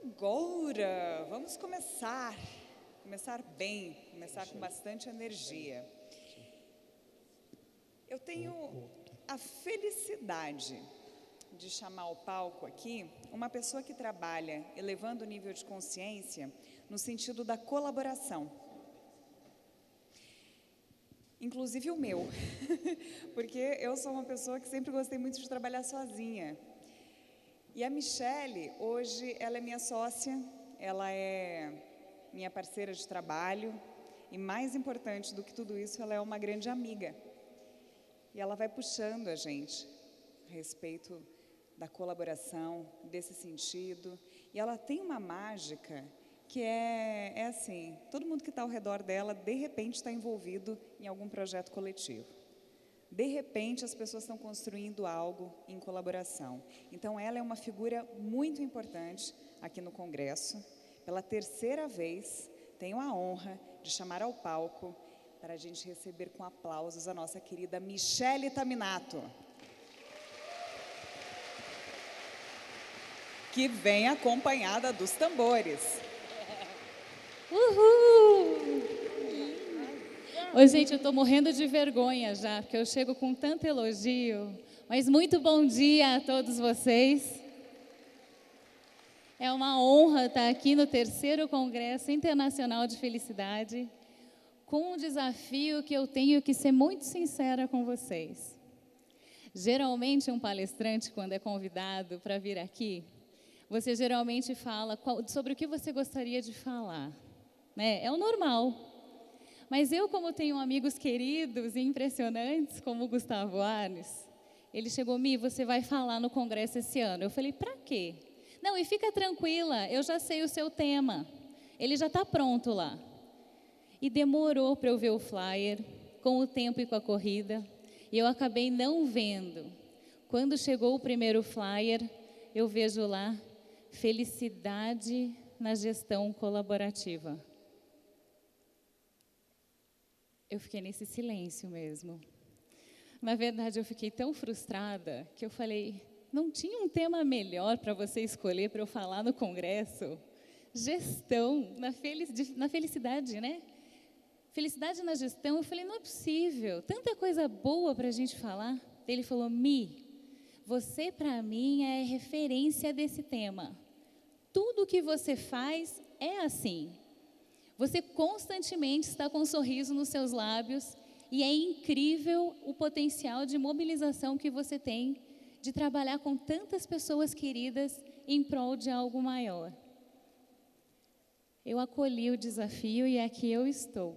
Agora, vamos começar. Começar bem, começar com bastante energia. Eu tenho a felicidade de chamar ao palco aqui uma pessoa que trabalha elevando o nível de consciência no sentido da colaboração. Inclusive o meu, porque eu sou uma pessoa que sempre gostei muito de trabalhar sozinha. E a Michele, hoje, ela é minha sócia, ela é minha parceira de trabalho e, mais importante do que tudo isso, ela é uma grande amiga. E ela vai puxando a gente a respeito da colaboração, desse sentido. E ela tem uma mágica que é assim, todo mundo que está ao redor dela, de repente, está envolvido em algum projeto coletivo. De repente, as pessoas estão construindo algo em colaboração. Então, ela é uma figura muito importante aqui no Congresso. Pela terceira vez, tenho a honra de chamar ao palco para a gente receber com aplausos a nossa querida Michele Taminato, que vem acompanhada dos tambores. Uhul! Oi, gente, eu estou morrendo de vergonha já, porque eu chego com tanto elogio. Mas muito bom dia a todos vocês. É uma honra estar aqui no 3º Congresso Internacional de Felicidade, com um desafio que eu tenho que ser muito sincera com vocês. Geralmente, um palestrante, quando é convidado para vir aqui, você geralmente fala sobre o que você gostaria de falar, né? É o normal. Mas eu, como tenho amigos queridos e impressionantes, como o Gustavo Arnes, ele chegou, Mi, você vai falar no congresso esse ano. Eu falei, para quê? Não, e fica tranquila, eu já sei o seu tema. Ele já está pronto lá. E demorou para eu ver o flyer, com o tempo e com a corrida, e eu acabei não vendo. Quando chegou o primeiro flyer, eu vejo lá, felicidade na gestão colaborativa. Eu fiquei nesse silêncio mesmo. Na verdade, eu fiquei tão frustrada que eu falei, não tinha um tema melhor para você escolher para eu falar no congresso? Gestão, na felicidade, né? Felicidade na gestão. Eu falei, não é possível, tanta coisa boa para a gente falar. Ele falou, Mi, você para mim é referência desse tema. Tudo que você faz é assim. Você constantemente está com um sorriso nos seus lábios e é incrível o potencial de mobilização que você tem de trabalhar com tantas pessoas queridas em prol de algo maior. Eu acolhi o desafio e aqui eu estou.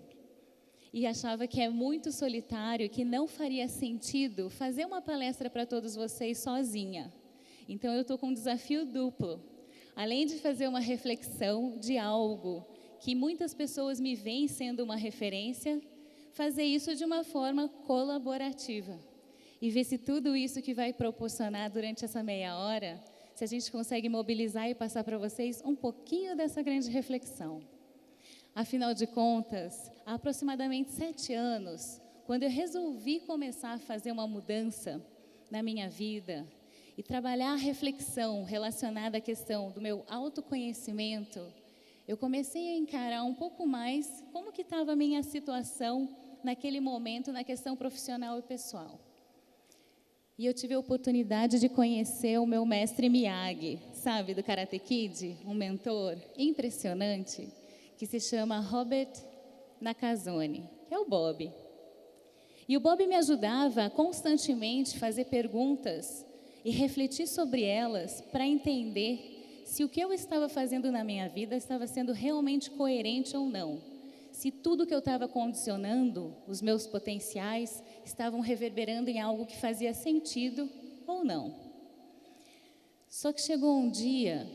E achava que é muito solitário, que não faria sentido fazer uma palestra para todos vocês sozinha. Então eu estou com um desafio duplo. Além de fazer uma reflexão de algo que muitas pessoas me veem sendo uma referência, fazer isso de uma forma colaborativa. E ver se tudo isso que vai proporcionar durante essa meia hora, se a gente consegue mobilizar e passar para vocês um pouquinho dessa grande reflexão. Afinal de contas, há aproximadamente 7 anos, quando eu resolvi começar a fazer uma mudança na minha vida e trabalhar a reflexão relacionada à questão do meu autoconhecimento, eu comecei a encarar um pouco mais como que estava a minha situação naquele momento, na questão profissional e pessoal. E eu tive a oportunidade de conhecer o meu mestre Miyagi, sabe, do Karate Kid, um mentor impressionante, que se chama Robert Nakazone, que é o Bob. E o Bob me ajudava a constantemente fazer perguntas e refletir sobre elas para entender se o que eu estava fazendo na minha vida estava sendo realmente coerente ou não. Se tudo que eu estava condicionando, os meus potenciais, estavam reverberando em algo que fazia sentido ou não. Só que chegou um dia,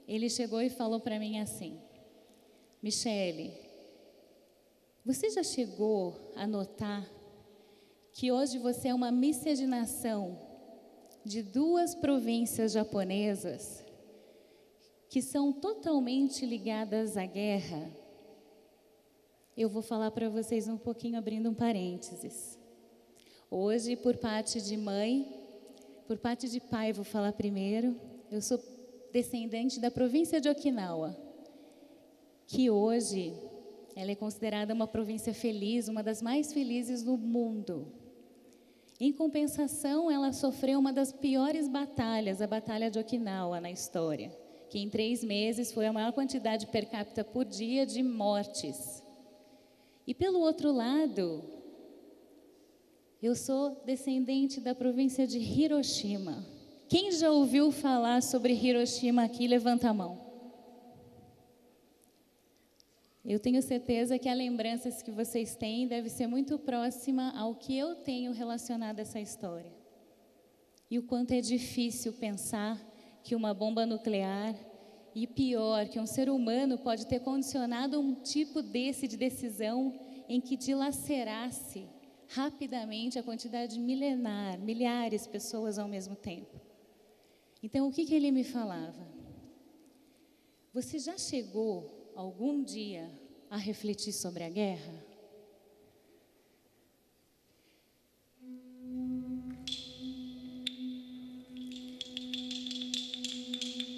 ele chegou e falou para mim assim, Michele, você já chegou a notar que hoje você é uma miscigenação de 2 províncias japonesas que são totalmente ligadas à guerra? Eu vou falar para vocês um pouquinho, abrindo um parênteses. Hoje, por parte de mãe, por parte de pai, vou falar primeiro, eu sou descendente da província de Okinawa, que hoje ela é considerada uma província feliz, uma das mais felizes do mundo. Em compensação, ela sofreu uma das piores batalhas, a Batalha de Okinawa, na história, que em 3 meses foi a maior quantidade per capita por dia de mortes. E pelo outro lado, eu sou descendente da província de Hiroshima. Quem já ouviu falar sobre Hiroshima aqui? Levanta a mão. Eu tenho certeza que a lembrança que vocês têm deve ser muito próxima ao que eu tenho relacionado a essa história. E o quanto é difícil pensar que uma bomba nuclear, e pior, que um ser humano pode ter condicionado um tipo desse de decisão em que dilacerasse rapidamente a quantidade milenar, milhares de pessoas ao mesmo tempo. Então, o que ele me falava? Você já chegou algum dia a refletir sobre a guerra?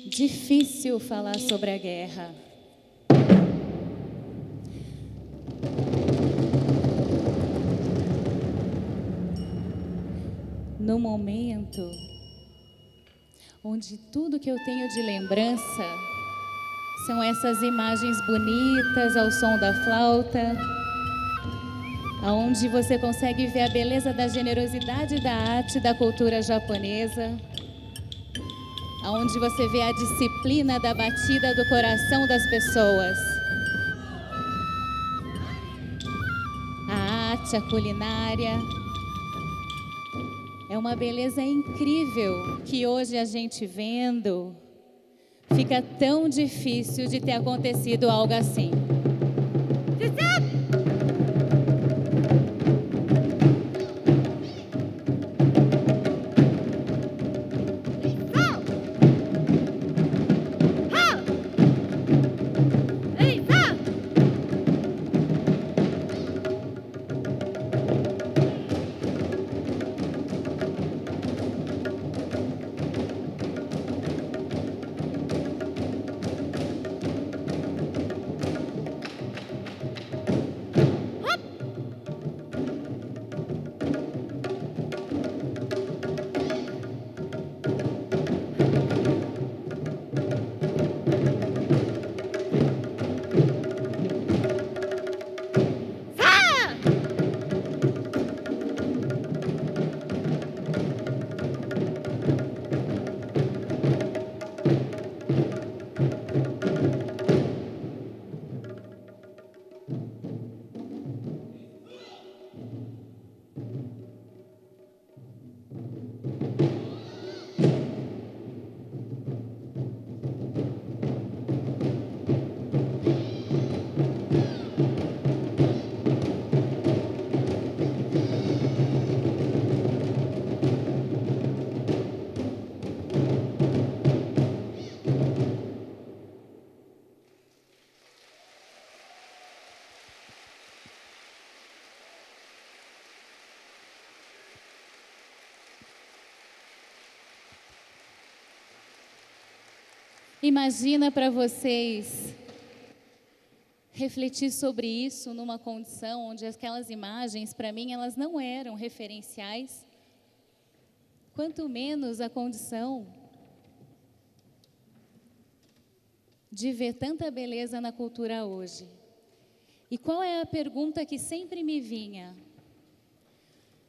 Difícil falar sobre a guerra. No momento onde tudo que eu tenho de lembrança são essas imagens bonitas ao som da flauta, aonde você consegue ver a beleza da generosidade da arte da cultura japonesa, aonde você vê a disciplina da batida do coração das pessoas, a arte, a culinária. É uma beleza incrível que hoje a gente vendo, fica tão difícil de ter acontecido algo assim. Imagina para vocês refletir sobre isso numa condição onde aquelas imagens, para mim, elas não eram referenciais, quanto menos a condição de ver tanta beleza na cultura hoje. E qual é a pergunta que sempre me vinha?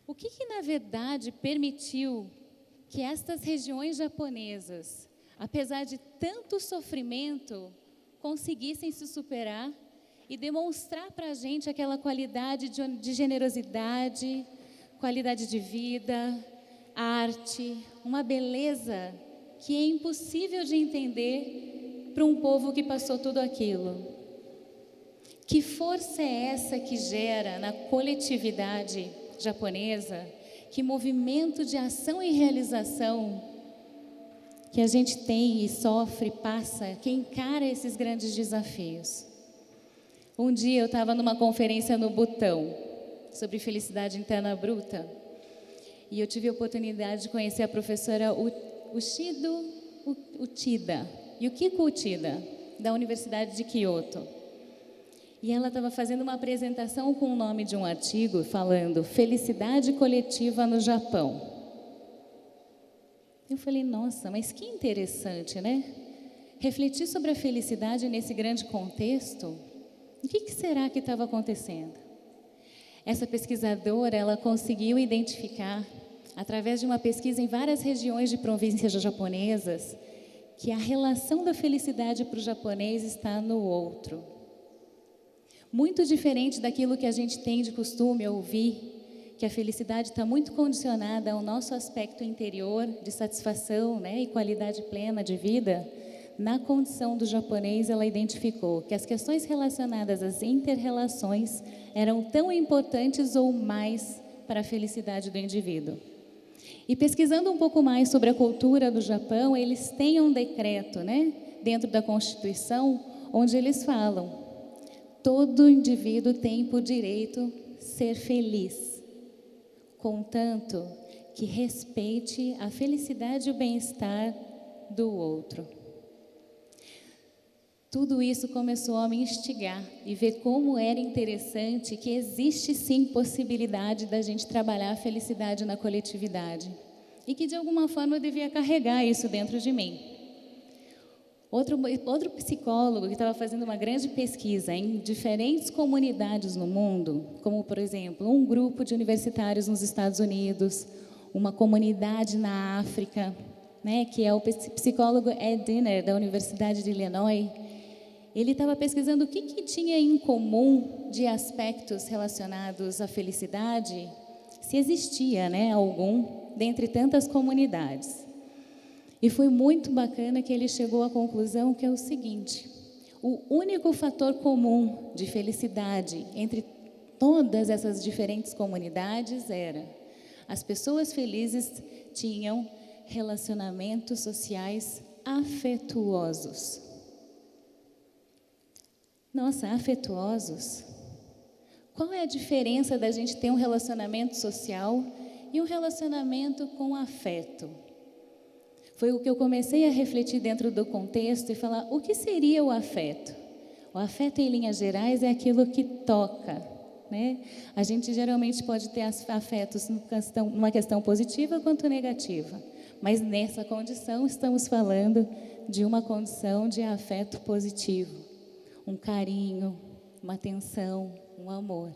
O que na verdade permitiu que estas regiões japonesas, apesar de tanto sofrimento, conseguissem se superar e demonstrar para a gente aquela qualidade de generosidade, qualidade de vida, arte, uma beleza que é impossível de entender para um povo que passou tudo aquilo. Que força é essa que gera na coletividade japonesa? Que movimento de ação e realização que a gente tem e sofre, passa, que encara esses grandes desafios. Um dia eu estava numa conferência no Butão, sobre felicidade interna bruta, e eu tive a oportunidade de conhecer a professora Ushido Uchida, Yukiko Uchida, da Universidade de Kyoto. E ela estava fazendo uma apresentação com o nome de um artigo falando Felicidade Coletiva no Japão. Eu falei, nossa, mas que interessante, né? Refletir sobre a felicidade nesse grande contexto. O que será que estava acontecendo? Essa pesquisadora, ela conseguiu identificar, através de uma pesquisa em várias regiões de províncias japonesas, que a relação da felicidade para o japonês está no outro. Muito diferente daquilo que a gente tem de costume ouvir, que a felicidade está muito condicionada ao nosso aspecto interior de satisfação, né, e qualidade plena de vida. Na condição do japonês, ela identificou que as questões relacionadas às inter-relações eram tão importantes ou mais para a felicidade do indivíduo. E pesquisando um pouco mais sobre a cultura do Japão, eles têm um decreto, né, dentro da Constituição, onde eles falam: todo indivíduo tem por direito ser feliz, contanto que respeite a felicidade e o bem-estar do outro. Tudo isso começou a me instigar e ver como era interessante que existe sim possibilidade da gente trabalhar a felicidade na coletividade e que de alguma forma eu devia carregar isso dentro de mim. Outro psicólogo que estava fazendo uma grande pesquisa em diferentes comunidades no mundo, como por exemplo um grupo de universitários nos Estados Unidos, uma comunidade na África, né, que é o psicólogo Ed Diner da Universidade de Illinois. Ele estava pesquisando o que tinha em comum de aspectos relacionados à felicidade, se existia, né, algum, dentre tantas comunidades. E foi muito bacana que ele chegou à conclusão que é o seguinte: o único fator comum de felicidade entre todas essas diferentes comunidades era as pessoas felizes tinham relacionamentos sociais afetuosos. Nossa, afetuosos? Qual é a diferença da gente ter um relacionamento social e um relacionamento com afeto? Foi o que eu comecei a refletir dentro do contexto e falar, o que seria o afeto? O afeto, em linhas gerais, é aquilo que toca, né? A gente geralmente pode ter afetos numa questão positiva quanto negativa, mas nessa condição estamos falando de uma condição de afeto positivo. Um carinho, uma atenção, um amor.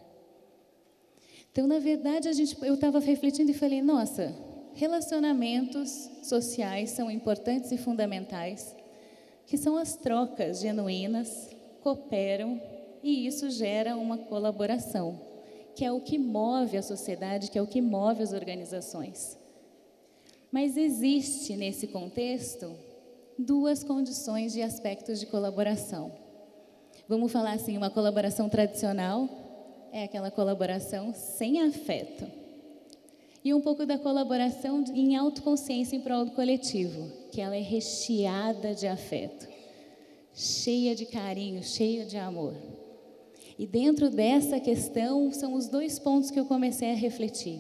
Então, na verdade, eu estava refletindo e falei, nossa, relacionamentos sociais são importantes e fundamentais, que são as trocas genuínas, cooperam e isso gera uma colaboração, que é o que move a sociedade, que é o que move as organizações. Mas existe, nesse contexto, duas condições de aspectos de colaboração. Vamos falar assim, uma colaboração tradicional é aquela colaboração sem afeto. E um pouco da colaboração em autoconsciência em prol do coletivo, que ela é recheada de afeto, cheia de carinho, cheia de amor. E dentro dessa questão, são os dois pontos que eu comecei a refletir.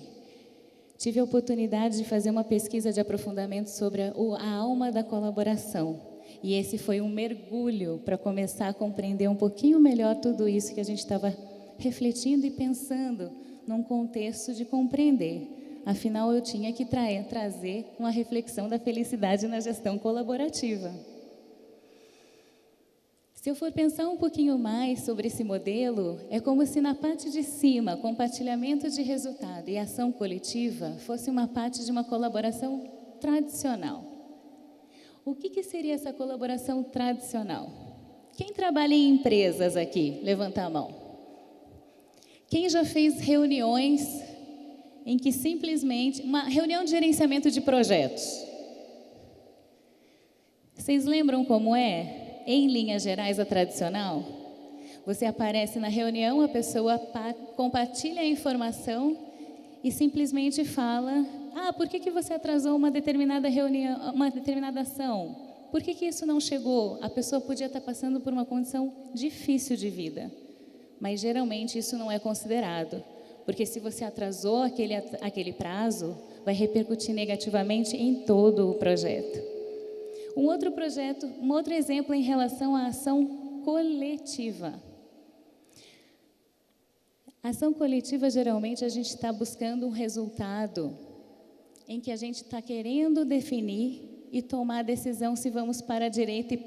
Tive a oportunidade de fazer uma pesquisa de aprofundamento sobre a alma da colaboração. E esse foi um mergulho para começar a compreender um pouquinho melhor tudo isso que a gente estava refletindo e pensando num contexto de compreender. Afinal, eu tinha que trazer uma reflexão da felicidade na gestão colaborativa. Se eu for pensar um pouquinho mais sobre esse modelo, é como se na parte de cima, compartilhamento de resultado e ação coletiva, fosse uma parte de uma colaboração tradicional. O que seria essa colaboração tradicional? Quem trabalha em empresas aqui? Levanta a mão. Quem já fez reuniões em que simplesmente... Uma reunião de gerenciamento de projetos. Vocês lembram como é? Em linhas gerais, a tradicional? Você aparece na reunião, a pessoa compartilha a informação e simplesmente fala... por que você atrasou uma determinada reunião, uma determinada ação? Por que isso não chegou? A pessoa podia estar passando por uma condição difícil de vida. Mas geralmente isso não é considerado. Porque se você atrasou aquele prazo, vai repercutir negativamente em todo o projeto. Um outro projeto, um outro exemplo em relação à ação coletiva. Ação coletiva, geralmente, a gente está buscando um resultado em que a gente está querendo definir e tomar a decisão se vamos para a direita e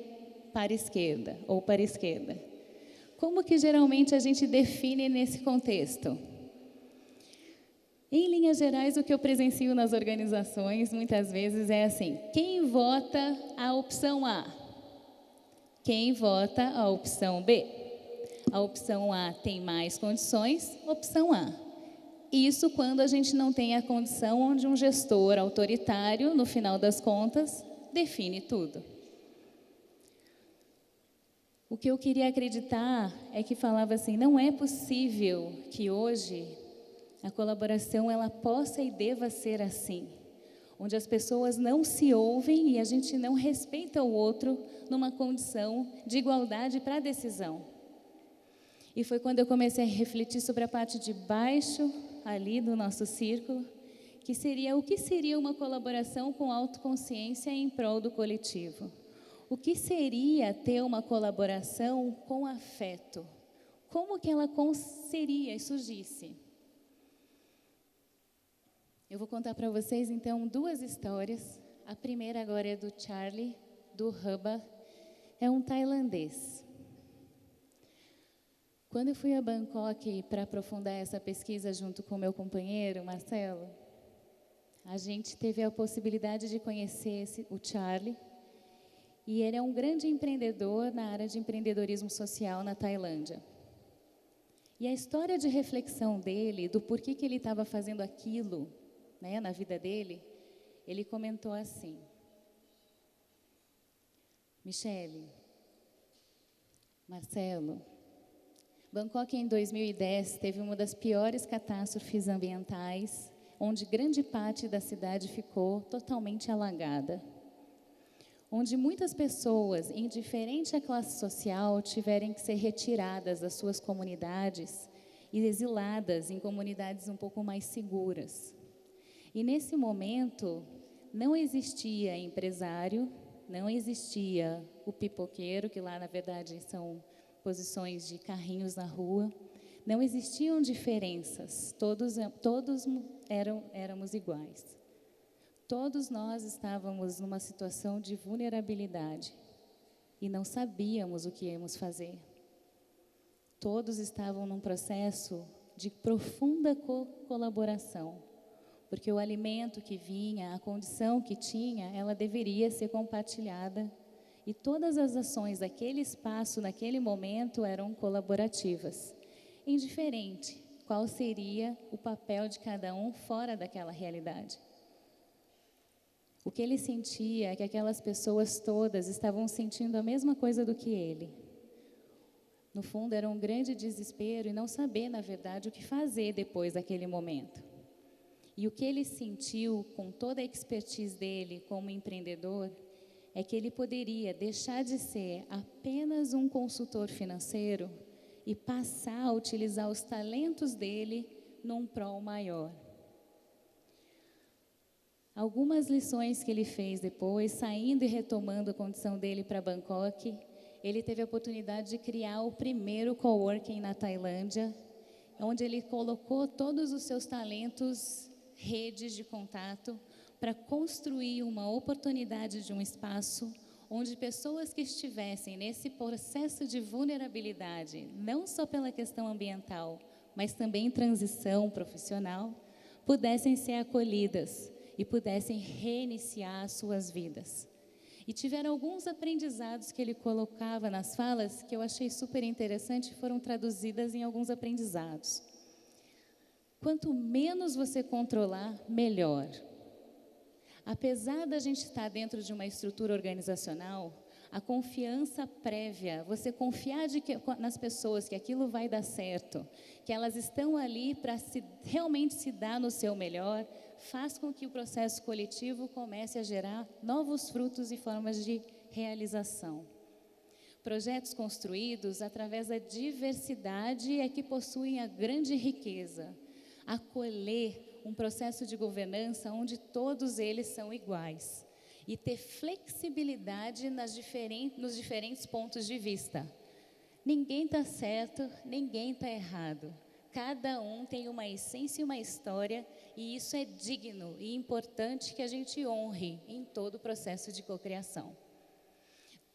para a esquerda, ou para a esquerda. Como que geralmente a gente define nesse contexto? Em linhas gerais, o que eu presencio nas organizações, muitas vezes, é assim: quem vota a opção A? Quem vota a opção B? A opção A tem mais condições, opção A. Isso quando a gente não tem a condição onde um gestor autoritário, no final das contas, define tudo. O que eu queria acreditar é que falava assim: não é possível que hoje a colaboração ela possa e deva ser assim, onde as pessoas não se ouvem e a gente não respeita o outro numa condição de igualdade para a decisão. E foi quando eu comecei a refletir sobre a parte de baixo ali do nosso círculo, que seria o que seria uma colaboração com autoconsciência em prol do coletivo. O que seria ter uma colaboração com afeto? Como que ela seria e surgisse? Eu vou contar para vocês, então, 2 histórias. A primeira agora é do Charlie, do Hubba. É um tailandês. Quando eu fui a Bangkok para aprofundar essa pesquisa junto com meu companheiro, Marcelo, a gente teve a possibilidade de conhecer o Charlie. E ele é um grande empreendedor na área de empreendedorismo social na Tailândia. E a história de reflexão dele, do porquê que ele estava fazendo aquilo, né, na vida dele, ele comentou assim: Michele, Marcelo, Bangkok em 2010 teve uma das piores catástrofes ambientais, onde grande parte da cidade ficou totalmente alagada. Onde muitas pessoas, indiferente à classe social, tiveram que ser retiradas das suas comunidades e exiladas em comunidades um pouco mais seguras. E nesse momento, não existia empresário, não existia o pipoqueiro, que lá, na verdade, são posições de carrinhos na rua. Não existiam diferenças, todos éramos iguais. Todos nós estávamos numa situação de vulnerabilidade e não sabíamos o que íamos fazer. Todos estavam num processo de profunda colaboração, porque o alimento que vinha, a condição que tinha, ela deveria ser compartilhada e todas as ações daquele espaço, naquele momento, eram colaborativas. Indiferente qual seria o papel de cada um fora daquela realidade. O que ele sentia é que aquelas pessoas todas estavam sentindo a mesma coisa do que ele. No fundo, era um grande desespero e não saber, na verdade, o que fazer depois daquele momento. E o que ele sentiu, com toda a expertise dele como empreendedor, é que ele poderia deixar de ser apenas um consultor financeiro e passar a utilizar os talentos dele num prol maior. Algumas lições que ele fez depois, saindo e retomando a condição dele para Bangkok, ele teve a oportunidade de criar o primeiro coworking na Tailândia, onde ele colocou todos os seus talentos, redes de contato, para construir uma oportunidade de um espaço onde pessoas que estivessem nesse processo de vulnerabilidade, não só pela questão ambiental, mas também em transição profissional, pudessem ser acolhidas e pudessem reiniciar as suas vidas. E tiveram alguns aprendizados que ele colocava nas falas que eu achei super interessante e foram traduzidas em alguns aprendizados. Quanto menos você controlar, melhor. Apesar da gente estar dentro de uma estrutura organizacional, a confiança prévia, você confiar nas pessoas que aquilo vai dar certo, que elas estão ali para realmente se dar no seu melhor, faz com que o processo coletivo comece a gerar novos frutos e formas de realização. Projetos construídos através da diversidade é que possuem a grande riqueza, acolher um processo de governança onde todos eles são iguais. e ter flexibilidade nos diferentes pontos de vista. Ninguém está certo, ninguém está errado. Cada um tem uma essência e uma história, e isso é digno e importante que a gente honre em todo o processo de cocriação.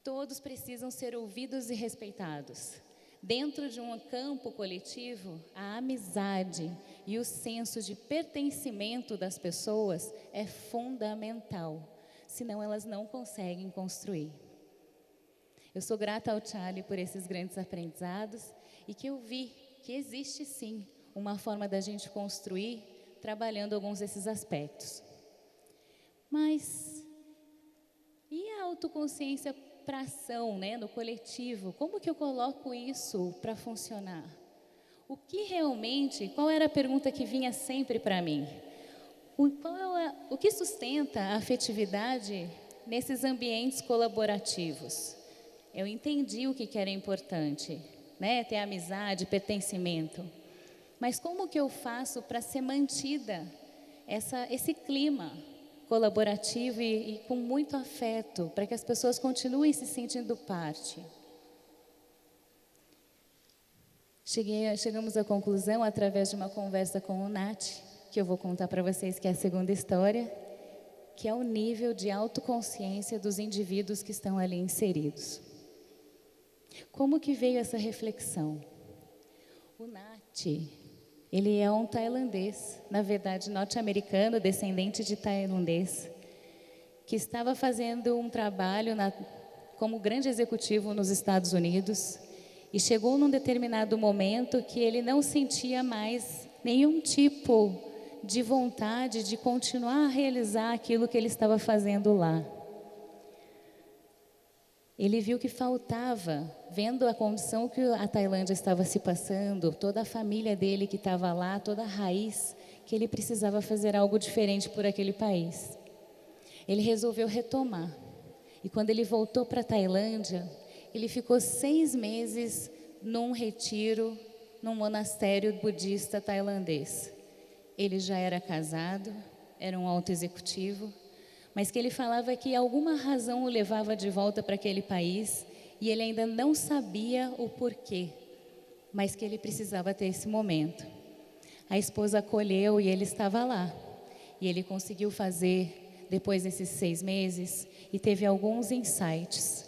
Todos precisam ser ouvidos e respeitados. Dentro de um campo coletivo, a amizade e o senso de pertencimento das pessoas é fundamental, senão elas não conseguem construir. Eu sou grata ao Charlie por esses grandes aprendizados e que eu vi que existe sim uma forma da gente construir trabalhando alguns desses aspectos. Mas e a autoconsciência para ação, né, no coletivo? Como que eu coloco isso para funcionar? Qual era a pergunta que vinha sempre para mim? O que sustenta a afetividade nesses ambientes colaborativos? Eu entendi o que era importante, né? Ter amizade, pertencimento. Mas como que eu faço para ser mantida esse clima colaborativo e com muito afeto, para que as pessoas continuem se sentindo parte? Chegamos à conclusão, através de uma conversa com o Nath, que eu vou contar para vocês, que é a segunda história, que é o nível de autoconsciência dos indivíduos que estão ali inseridos. Como que veio essa reflexão? O Nath, ele é um tailandês, na verdade norte-americano, descendente de tailandês, que estava fazendo um trabalho como grande executivo nos Estados Unidos, e chegou num determinado momento que ele não sentia mais nenhum tipo de vontade de continuar a realizar aquilo que ele estava fazendo lá. Ele viu que faltava, vendo a condição que a Tailândia estava se passando, toda a família dele que estava lá, toda a raiz, que ele precisava fazer algo diferente por aquele país. Ele resolveu retomar. E quando ele voltou para a Tailândia, ele ficou 6 meses num retiro, num monastério budista tailandês. Ele já era casado, era um alto executivo, mas que ele falava que alguma razão o levava de volta para aquele país e ele ainda não sabia o porquê, mas que ele precisava ter esse momento. A esposa acolheu e ele estava lá. E ele conseguiu fazer, depois desses 6 meses, e teve alguns insights.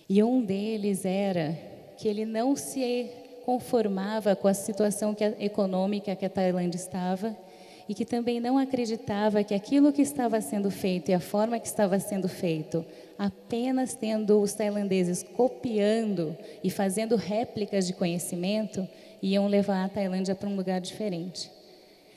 E um deles era que ele não se conformava com a situação econômica que a Tailândia estava, e que também não acreditava que aquilo que estava sendo feito e a forma que estava sendo feito, apenas tendo os tailandeses copiando e fazendo réplicas de conhecimento, iam levar a Tailândia para um lugar diferente.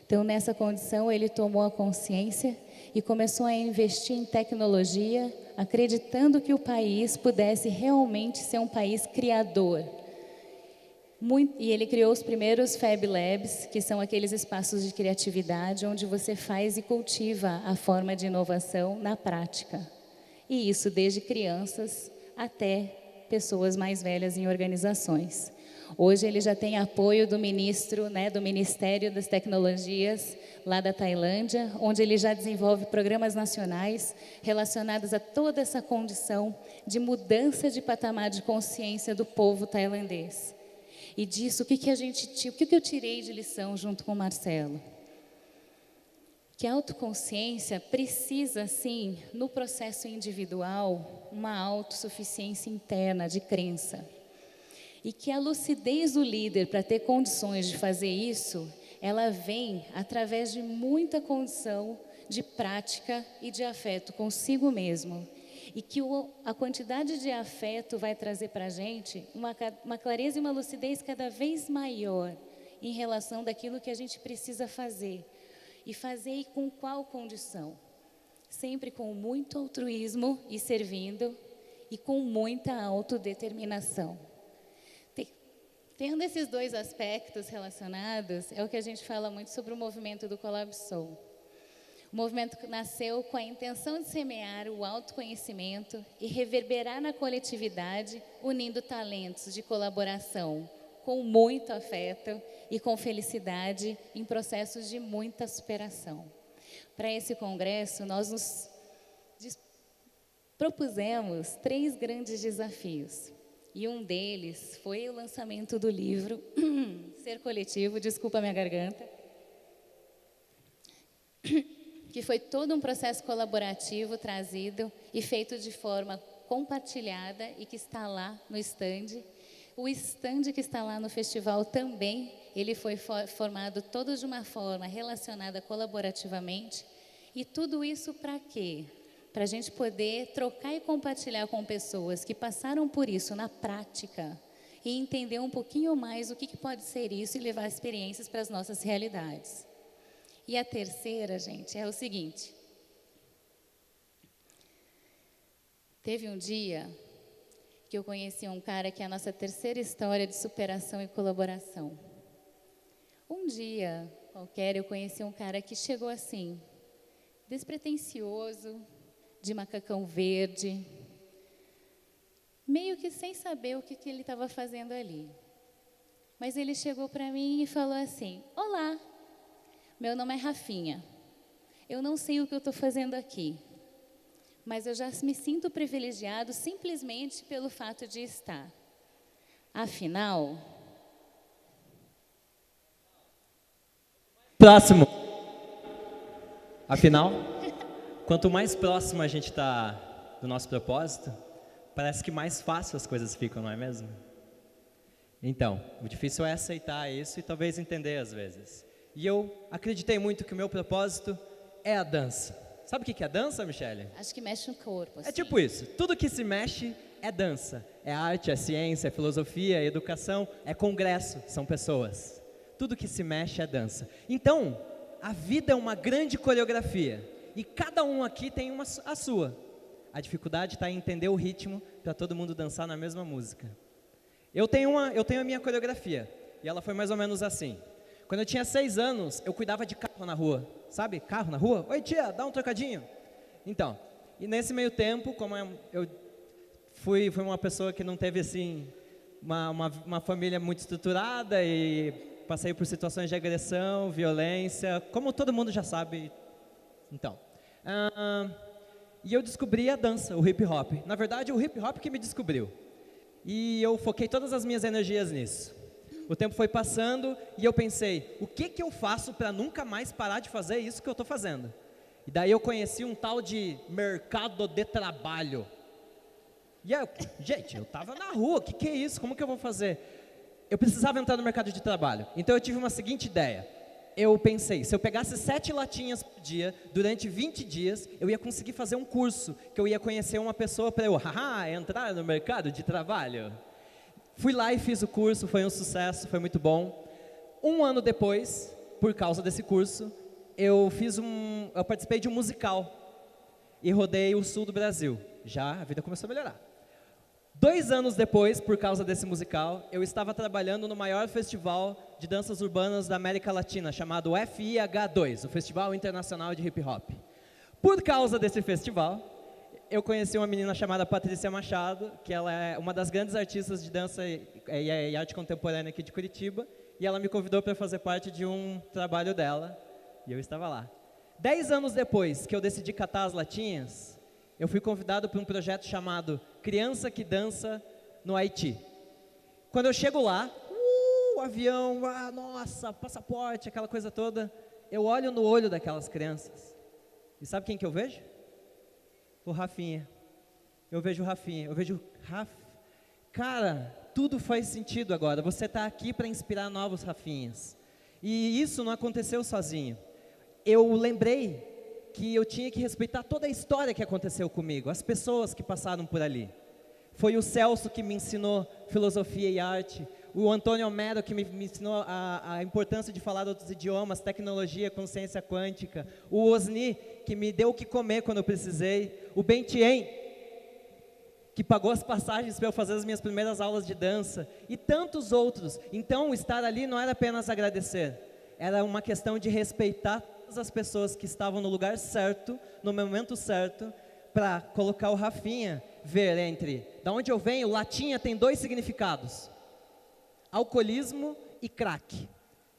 Então, nessa condição, ele tomou a consciência e começou a investir em tecnologia, acreditando que o país pudesse realmente ser um país criador. E ele criou os primeiros Fab Labs, que são aqueles espaços de criatividade onde você faz e cultiva a forma de inovação na prática. E isso desde crianças até pessoas mais velhas em organizações. Hoje ele já tem apoio do ministro, do Ministério das Tecnologias, lá da Tailândia, onde ele já desenvolve programas nacionais relacionados a toda essa condição de mudança de patamar de consciência do povo tailandês. E disso, o que eu tirei de lição junto com o Marcelo? Que a autoconsciência precisa, sim, no processo individual, uma autossuficiência interna de crença. E que a lucidez do líder para ter condições de fazer isso, ela vem através de muita condição de prática e de afeto consigo mesmo. E que a quantidade de afeto vai trazer para a gente uma clareza e uma lucidez cada vez maior em relação daquilo que a gente precisa fazer. E fazer com qual condição? Sempre com muito altruísmo e servindo, e com muita autodeterminação. Tendo esses 2 aspectos relacionados, é o que a gente fala muito sobre o movimento do Collab Soul. O movimento nasceu com a intenção de semear o autoconhecimento e reverberar na coletividade, unindo talentos de colaboração com muito afeto e com felicidade em processos de muita superação. Para esse congresso, nós nos propusemos 3 grandes desafios. E um deles foi o lançamento do livro Ser Coletivo, desculpa a minha garganta, que foi todo um processo colaborativo trazido e feito de forma compartilhada e que está lá no stand. O stand que está lá no festival também, ele foi formado todo de uma forma relacionada colaborativamente. E tudo isso para quê? Para a gente poder trocar e compartilhar com pessoas que passaram por isso na prática e entender um pouquinho mais o que pode ser isso e levar experiências para as nossas realidades. E a terceira, gente, é o seguinte. Teve um dia que eu conheci um cara que é a nossa terceira história de superação e colaboração. Um dia qualquer eu conheci um cara que chegou assim, despretensioso, de macacão verde, meio que sem saber o que ele estava fazendo ali. Mas ele chegou para mim e falou assim: olá, meu nome é Rafinha, eu não sei o que eu estou fazendo aqui, mas eu já me sinto privilegiado simplesmente pelo fato de estar. Afinal... Próximo. Afinal, quanto mais próximo a gente está do nosso propósito, parece que mais fácil as coisas ficam, não é mesmo? Então, o difícil é aceitar isso e talvez entender às vezes. E eu acreditei muito que o meu propósito é a dança. Sabe o que é dança, Michele? Acho que mexe no corpo. Assim. É tipo isso, tudo que se mexe é dança. É arte, é ciência, é filosofia, é educação, é congresso, são pessoas. Tudo que se mexe é dança. Então, a vida é uma grande coreografia. E cada um aqui tem a sua. A dificuldade está em entender o ritmo para todo mundo dançar na mesma música. Eu tenho a minha coreografia. E ela foi mais ou menos assim. Quando eu tinha 6 anos, eu cuidava de carro na rua. Sabe? Carro na rua? Oi, tia, dá um trocadinho. Então, e nesse meio tempo, como eu fui uma pessoa que não teve assim, uma família muito estruturada e passei por situações de agressão, violência, como todo mundo já sabe. Então, e eu descobri a dança, o hip hop. Na verdade, o hip hop que me descobriu. E eu foquei todas as minhas energias nisso. O tempo foi passando e eu pensei, o que eu faço para nunca mais parar de fazer isso que eu estou fazendo? E daí eu conheci um tal de mercado de trabalho. E aí, gente, eu estava na rua, o que é isso? Como que eu vou fazer? Eu precisava entrar no mercado de trabalho. Então eu tive uma seguinte ideia. Eu pensei, se eu pegasse 7 latinhas por dia, durante 20 dias, eu ia conseguir fazer um curso, que eu ia conhecer uma pessoa para eu, entrar no mercado de trabalho. Fui lá e fiz o curso, foi um sucesso, foi muito bom. 1 ano depois, por causa desse curso, eu participei de um musical e rodei o sul do Brasil. Já a vida começou a melhorar. 2 anos depois, por causa desse musical, eu estava trabalhando no maior festival de danças urbanas da América Latina, chamado FIH2, o Festival Internacional de Hip Hop. Por causa desse festival, eu conheci uma menina chamada Patrícia Machado, que ela é uma das grandes artistas de dança e arte contemporânea aqui de Curitiba, e ela me convidou para fazer parte de um trabalho dela, e eu estava lá. 10 anos depois que eu decidi catar as latinhas, eu fui convidado para um projeto chamado Criança que Dança no Haiti. Quando eu chego lá, avião, nossa, passaporte, aquela coisa toda, eu olho no olho daquelas crianças. E sabe quem que eu vejo? O Rafinha. Eu vejo o Rafinha, eu vejo Cara, tudo faz sentido agora. Você está aqui para inspirar novos Rafinhas. E isso não aconteceu sozinho. Eu lembrei que eu tinha que respeitar toda a história que aconteceu comigo, as pessoas que passaram por ali. Foi o Celso que me ensinou filosofia e arte, o Antônio Homero que me ensinou a importância de falar outros idiomas, tecnologia, consciência quântica, o Osni que me deu o que comer quando eu precisei, o Bentien que pagou as passagens para eu fazer as minhas primeiras aulas de dança, e tantos outros. Então, estar ali não era apenas agradecer, era uma questão de respeitar todas as pessoas que estavam no lugar certo, no momento certo, para colocar o Rafinha, ver entre, da onde eu venho, latinha tem 2 significados, alcoolismo e crack.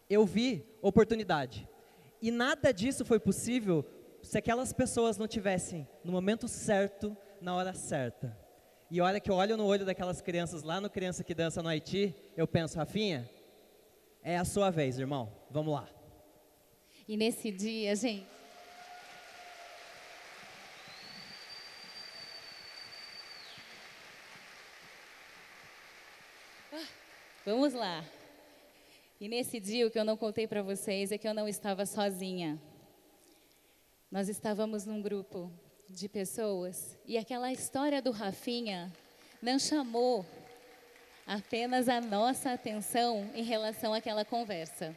Eu vi oportunidade, e nada disso foi possível se aquelas pessoas não tivessem no momento certo, na hora certa. E a hora que eu olho no olho daquelas crianças lá no Criança que Dança no Haiti, eu penso, Rafinha, é a sua vez, irmão, vamos lá. E nesse dia, gente, vamos lá. E nesse dia, o que eu não contei para vocês é que eu não estava sozinha. Nós estávamos num grupo de pessoas e aquela história do Rafinha não chamou apenas a nossa atenção em relação àquela conversa.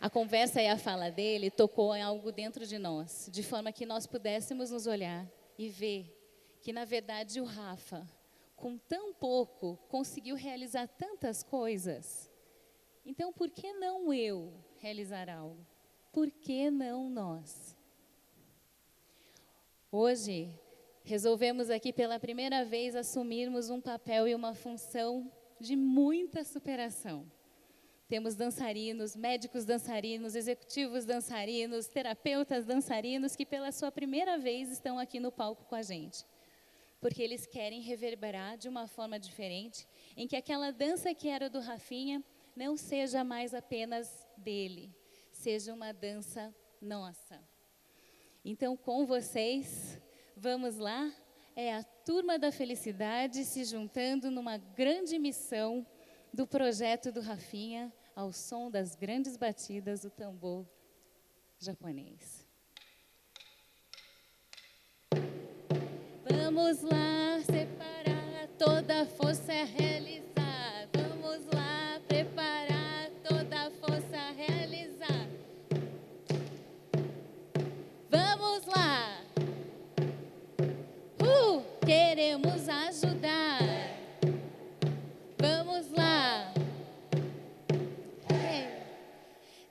A conversa e a fala dele tocou em algo dentro de nós, de forma que nós pudéssemos nos olhar e ver que, na verdade, o Rafa, com tão pouco, conseguiu realizar tantas coisas. Então, por que não eu realizar algo? Por que não nós? Hoje, resolvemos aqui pela primeira vez assumirmos um papel e uma função de muita superação. Temos dançarinos, médicos dançarinos, executivos dançarinos, terapeutas dançarinos que pela sua primeira vez estão aqui no palco com a gente. Porque eles querem reverberar de uma forma diferente, em que aquela dança que era do Rafinha não seja mais apenas dele, seja uma dança nossa. Então, com vocês, vamos lá, é a Turma da Felicidade se juntando numa grande missão do projeto do Rafinha, ao som das grandes batidas do tambor japonês. Vamos lá, separar toda a força a realizar. Vamos lá, preparar toda a força a realizar. Vamos lá. Queremos ajudar. Vamos lá.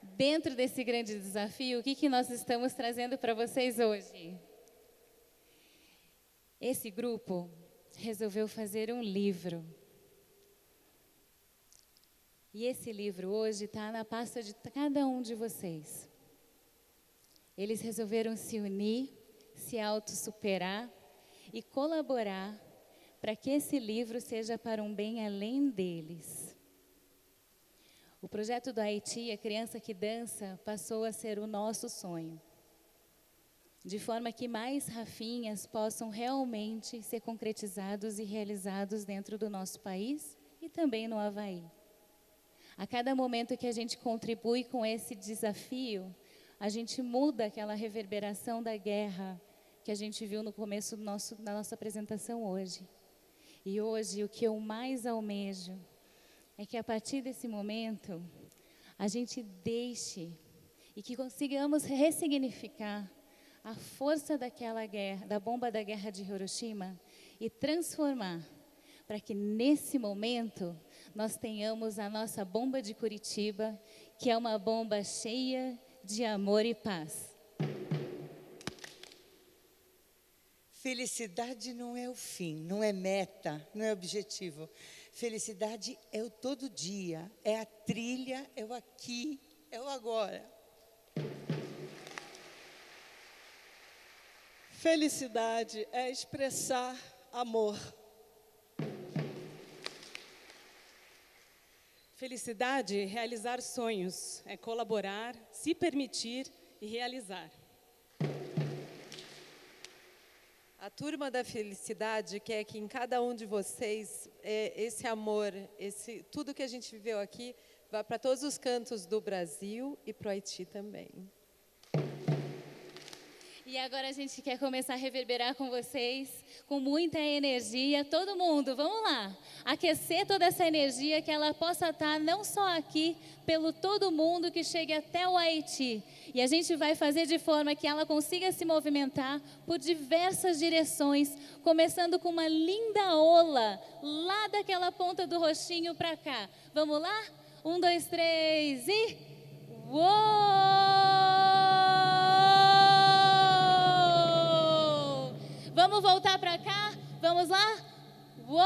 Dentro desse grande desafio, o que nós estamos trazendo para vocês hoje? Esse grupo resolveu fazer um livro. E esse livro hoje está na pasta de cada um de vocês. Eles resolveram se unir, se autossuperar e colaborar para que esse livro seja para um bem além deles. O projeto do Haiti, a Criança que Dança, passou a ser o nosso sonho. De forma que mais Rafinhas possam realmente ser concretizados e realizados dentro do nosso país e também no Havaí. A cada momento que a gente contribui com esse desafio, a gente muda aquela reverberação da guerra que a gente viu no começo da nossa apresentação hoje. E hoje o que eu mais almejo é que a partir desse momento a gente deixe e que consigamos ressignificar a força daquela guerra, da bomba da guerra de Hiroshima e transformar para que nesse momento nós tenhamos a nossa bomba de Curitiba, que é uma bomba cheia de amor e paz. Felicidade não é o fim, não é meta, não é objetivo. Felicidade é o todo dia, é a trilha, é o aqui, é o agora. Felicidade é expressar amor. Felicidade é realizar sonhos, é colaborar, se permitir e realizar. A Turma da Felicidade quer que em cada um de vocês, esse amor, tudo que a gente viveu aqui, vá para todos os cantos do Brasil e para o Haiti também. E agora a gente quer começar a reverberar com vocês, com muita energia. Todo mundo, vamos lá. Aquecer toda essa energia, que ela possa estar não só aqui, pelo todo mundo, que chegue até o Haiti. E a gente vai fazer de forma que ela consiga se movimentar por diversas direções, começando com uma linda ola, lá daquela ponta do roxinho para cá. Vamos lá? 1, 2, 3 e... Uou! Vamos voltar para cá? Vamos lá? Uou!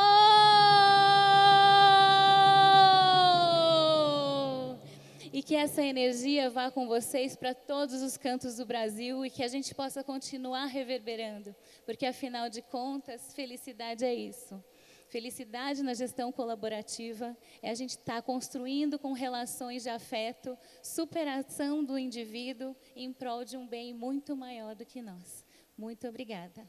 E que essa energia vá com vocês para todos os cantos do Brasil e que a gente possa continuar reverberando, porque afinal de contas, felicidade é isso. Felicidade na gestão colaborativa é a gente estar construindo com relações de afeto, superação do indivíduo em prol de um bem muito maior do que nós. Muito obrigada.